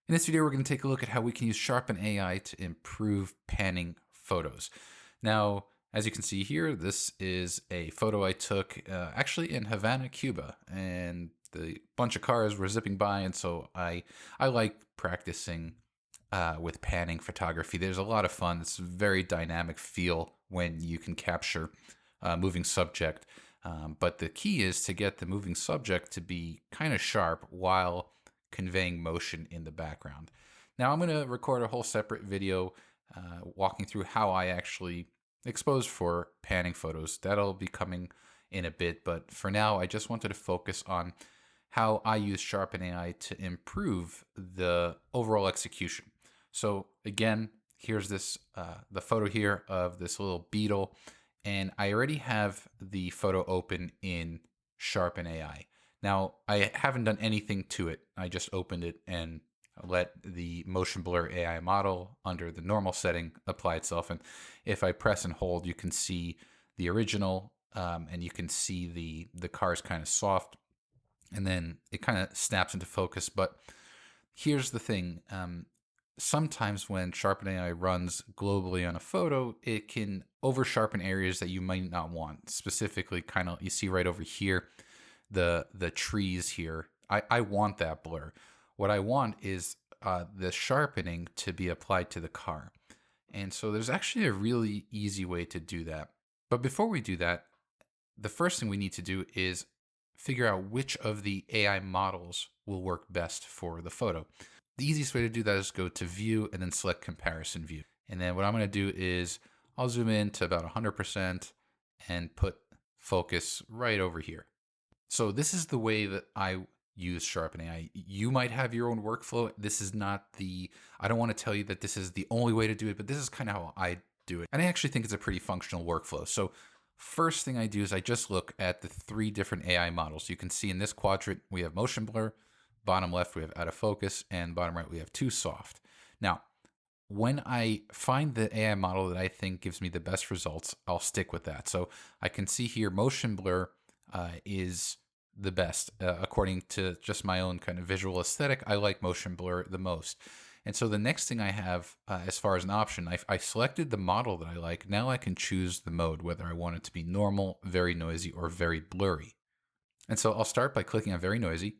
In this video, we're going to take a look at how we can use Sharpen AI to improve panning photos. Now, as you can see here, this is a photo I took actually in Havana, Cuba, and the bunch of cars were zipping by, and so I like practicing with panning photography. There's a lot of fun. It's a very dynamic feel when you can capture moving subject. But the key is to get the moving subject to be kind of sharp while conveying motion in the background. Now I'm going to record a whole separate video walking through how I actually expose for panning photos. That'll be coming in a bit, but for now I just wanted to focus on how I use Sharpen AI to improve the overall execution. So again, here's this the photo here of this little beetle, and I already have the photo open in Sharpen AI. Now, I haven't done anything to it. I just opened it and let the motion blur AI model under the normal setting apply itself. And if I press and hold, you can see the original, and you can see the car is kind of soft, and then it kind of snaps into focus. But here's the thing. Sometimes when Sharpen AI runs globally on a photo, it can over sharpen areas that you might not want. Specifically, kind of you see right over here, the trees here. I want that blur. What I want is the sharpening to be applied to the car. And so there's actually a really easy way to do that. But before we do that, the first thing we need to do is figure out which of the AI models will work best for the photo. The easiest way to do that is go to View and then select Comparison View. And then what I'm going to do is I'll zoom in to about 100% and put focus right over here. So this is the way that I use Sharpen AI. You might have your own workflow. This is not I don't want to tell you that this is the only way to do it, but this is kind of how I do it. And I actually think it's a pretty functional workflow. So first thing I do is I just look at the 3 different AI models. You can see in this quadrant, we have motion blur, bottom left, we have out of focus, and bottom right, we have too soft. Now, when I find the AI model that I think gives me the best results, I'll stick with that. So I can see here motion blur is the best according to just my own kind of visual aesthetic. I like motion blur the most. And so the next thing I have as far as an option, I selected the model that I like. Now I can choose the mode, whether I want it to be normal, very noisy, or very blurry. And so I'll start by clicking on very noisy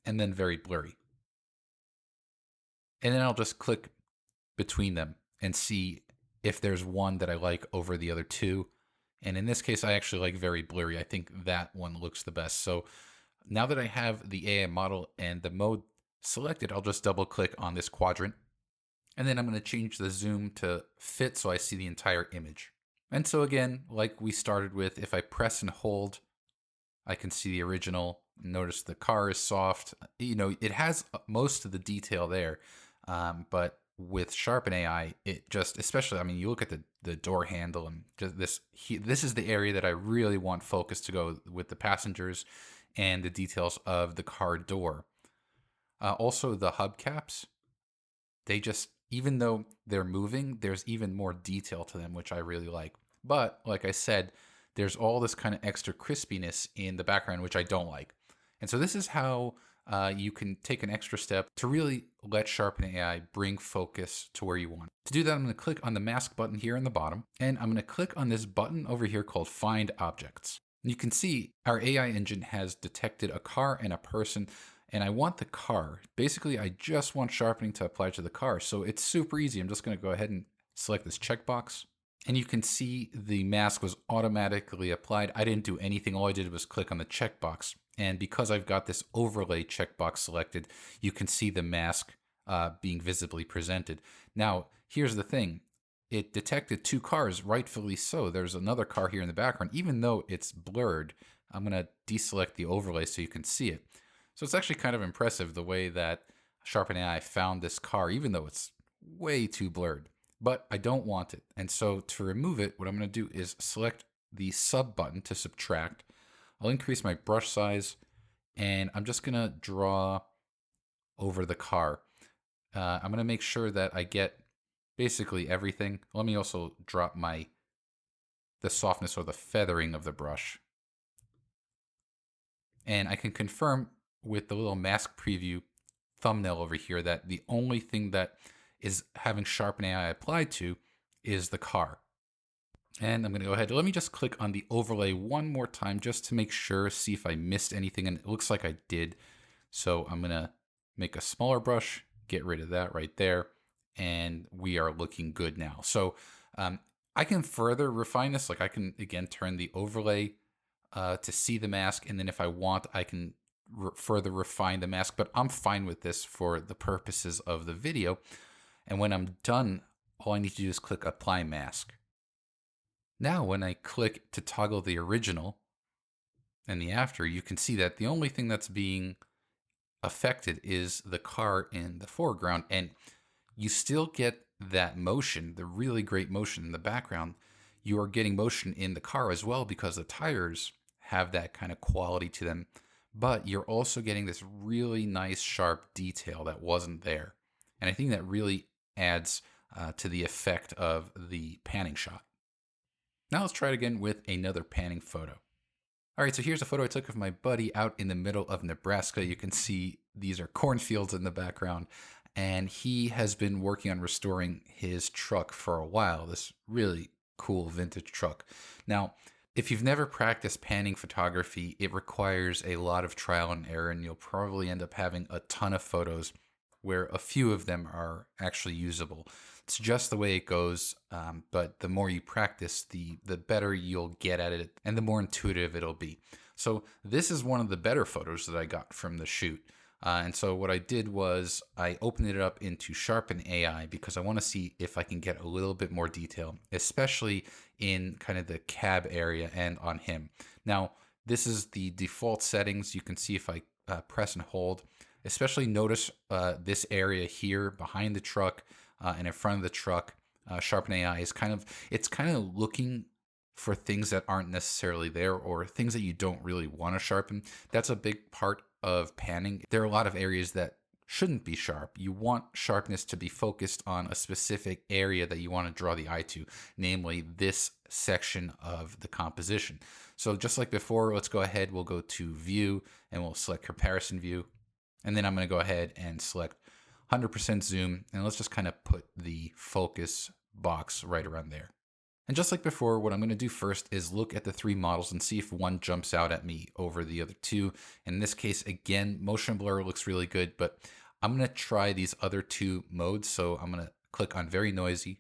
and then very blurry. And then I'll just click between them and see if there's one that I like over the other two. And in this case, I actually like very blurry. I think that one looks the best. So now that I have the AI model and the mode selected, I'll just double click on this quadrant. And then I'm going to change the zoom to fit so I see the entire image. And so again, like we started with, if I press and hold, I can see the original. Notice the car is soft. You know, it has most of the detail there. But with Sharpen AI, it just, especially, I mean, you look at the door handle and just this is the area that I really want focus to go with the passengers and the details of the car door. Also the hubcaps, they just, even though they're moving, there's even more detail to them, which I really like. But like I said, there's all this kind of extra crispiness in the background, which I don't like. And so this is how you can take an extra step to really let Sharpen AI bring focus to where you want. To do that, I'm going to click on the mask button here in the bottom, and I'm going to click on this button over here called Find Objects. You can see our AI engine has detected a car and a person, and I want the car. Basically, I just want sharpening to apply to the car. So it's super easy. I'm just going to go ahead and select this checkbox. And you can see the mask was automatically applied. I didn't do anything. All I did was click on the checkbox. And because I've got this overlay checkbox selected, you can see the mask being visibly presented. Now, here's the thing. It detected 2 cars, rightfully so. There's another car here in the background. Even though it's blurred, I'm going to deselect the overlay so you can see it. So it's actually kind of impressive the way that Sharpen AI found this car, even though it's way too blurred. But I don't want it. And so to remove it, what I'm going to do is select the sub button to subtract. I'll increase my brush size, and I'm just going to draw over the car. I'm going to make sure that I get basically everything. Let me also drop the softness or the feathering of the brush. And I can confirm with the little mask preview thumbnail over here that the only thing that is having Sharpen AI applied to is the car. And I'm going to go ahead. Let me just click on the overlay one more time just to make sure, see if I missed anything. And it looks like I did. So I'm going to make a smaller brush, get rid of that right there. And we are looking good now. So I can further refine this. Like I can, again, turn the overlay to see the mask. And then if I want, I can further refine the mask. But I'm fine with this for the purposes of the video. And when I'm done, all I need to do is click Apply Mask. Now, when I click to toggle the original and the after, you can see that the only thing that's being affected is the car in the foreground. And you still get that motion, the really great motion in the background. You are getting motion in the car as well because the tires have that kind of quality to them. But you're also getting this really nice, sharp detail that wasn't there. And I think that really adds to the effect of the panning shot. Now let's try it again with another panning photo. All right, so here's a photo I took of my buddy out in the middle of Nebraska. You can see these are cornfields in the background, and he has been working on restoring his truck for a while, this really cool vintage truck. Now, if you've never practiced panning photography, it requires a lot of trial and error, and you'll probably end up having a ton of photos where a few of them are actually usable. It's just the way it goes, but the more you practice, the better you'll get at it and the more intuitive it'll be. So this is one of the better photos that I got from the shoot. And so what I did was I opened it up into Sharpen AI because I want to see if I can get a little bit more detail, especially in kind of the cab area and on him. Now, this is the default settings. You can see if I press and hold, especially notice this area here behind the truck and in front of the truck. Sharpen AI is kind of looking for things that aren't necessarily there or things that you don't really want to sharpen. That's a big part of panning. There are a lot of areas that shouldn't be sharp. You want sharpness to be focused on a specific area that you want to draw the eye to, namely this section of the composition. So just like before, let's go ahead, we'll go to View and we'll select Comparison View. And then I'm going to go ahead and select 100% zoom, and let's just kind of put the focus box right around there. And just like before, what I'm going to do first is look at the three models and see if one jumps out at me over the other two. In this case, again, motion blur looks really good, but I'm going to try these other two modes. So I'm going to click on very noisy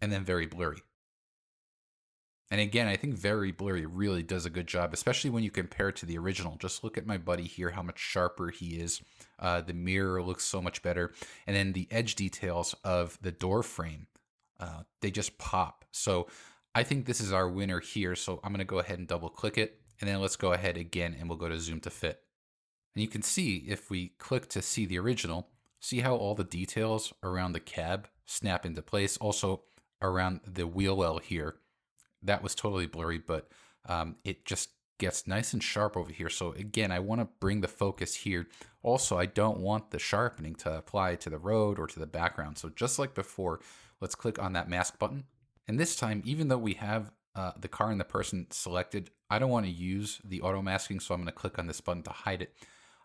and then very blurry. And again, I think very blurry really does a good job, especially when you compare it to the original. Just look at my buddy here, how much sharper he is. The mirror looks so much better. And then the edge details of the door frame, they just pop. So I think this is our winner here. So I'm going to go ahead and double click it. And then let's go ahead again and we'll go to zoom to fit. And you can see if we click to see the original, see how all the details around the cab snap into place. Also around the wheel well here. That was totally blurry, but it just gets nice and sharp over here. So again, I want to bring the focus here. Also, I don't want the sharpening to apply to the road or to the background. So just like before, let's click on that mask button. And this time, even though we have the car and the person selected, I don't want to use the auto masking. So I'm going to click on this button to hide it.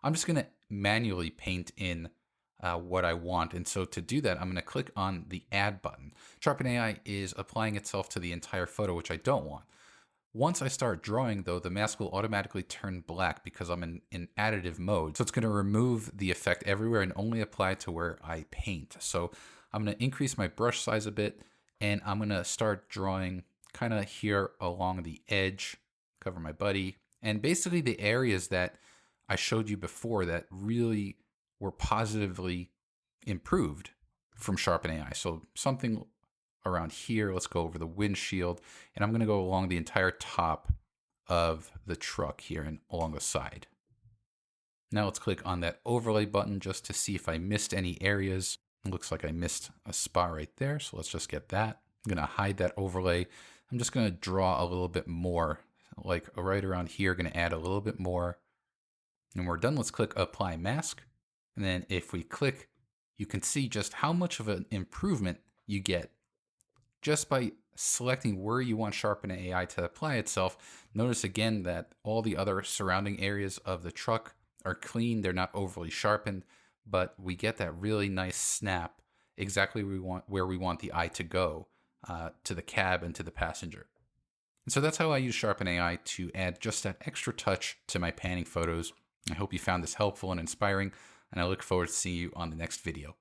I'm just going to manually paint in what I want. And so to do that, I'm going to click on the Add button. Sharpen AI is applying itself to the entire photo, which I don't want. Once I start drawing, though, the mask will automatically turn black because I'm in additive mode. So it's going to remove the effect everywhere and only apply to where I paint. So I'm going to increase my brush size a bit, and I'm going to start drawing kind of here along the edge, cover my buddy, and basically the areas that I showed you before that really were positively improved from Sharpen AI. So something around here, let's go over the windshield, and I'm going to go along the entire top of the truck here and along the side. Now let's click on that overlay button just to see if I missed any areas. It looks like I missed a spot right there, so let's just get that. I'm going to hide that overlay. I'm just going to draw a little bit more, like right around here, going to add a little bit more. And we're done. Let's click Apply Mask. And then if we click, you can see just how much of an improvement you get just by selecting where you want Sharpen AI to apply itself. Notice again that all the other surrounding areas of the truck are clean. They're not overly sharpened, but we get that really nice snap exactly where we want the eye to go, to the cab and to the passenger. And so that's how I use Sharpen AI to add just that extra touch to my panning photos. I hope you found this helpful and inspiring, and I look forward to seeing you on the next video.